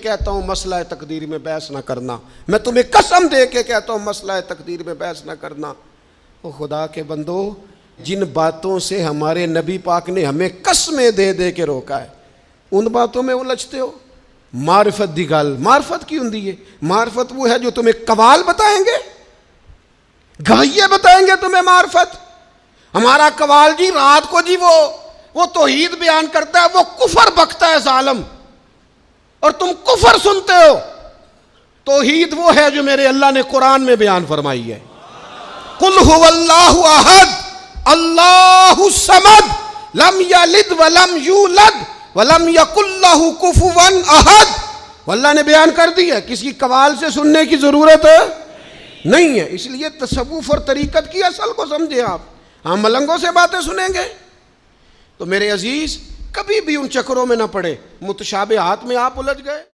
कहता हूं मसला तकदीर में बहस ना करना, मैं तुम्हें कसम दे के कहता हूं मसला तकदीर में बहस ना करना। ओ खुदा के बंदो, जिन बातों से हमारे नबी पाक ने हमें कसमें दे दे के रोका है, उन बातों में उलझते हो। मारिफत दी गल, मारिफत की हुंदी है? मारिफत वो है जो तुम्हें कवाल बताएंगे, गवैये बताएंगे तुम्हें मारिफत। हमारा कवाल जी रात को जी वो तौहीद बयान करता है, वो कुफर बकता है जालिम, और तुम कुफर सुनते हो। तौहीद वो है जो मेरे अल्लाह ने कुरान में बयान फरमाई है। कुल हुवल्लाहु अहद अल्लाहु समद लम यलिद वलम यूलद वलम यकुल लहू कुफुवन अहद। अल्लाह ने बयान कर दिया, किसी कवाल से सुनने की जरूरत नहीं है। इसलिए तसव्वुफ और तरीकत की असल को समझे आप। हम मलंगों से बातें सुनेंगे तो मेरे अजीज कभी भी उन चक्करों में ना पड़े, मुतशाबिहात में आप उलझ गए।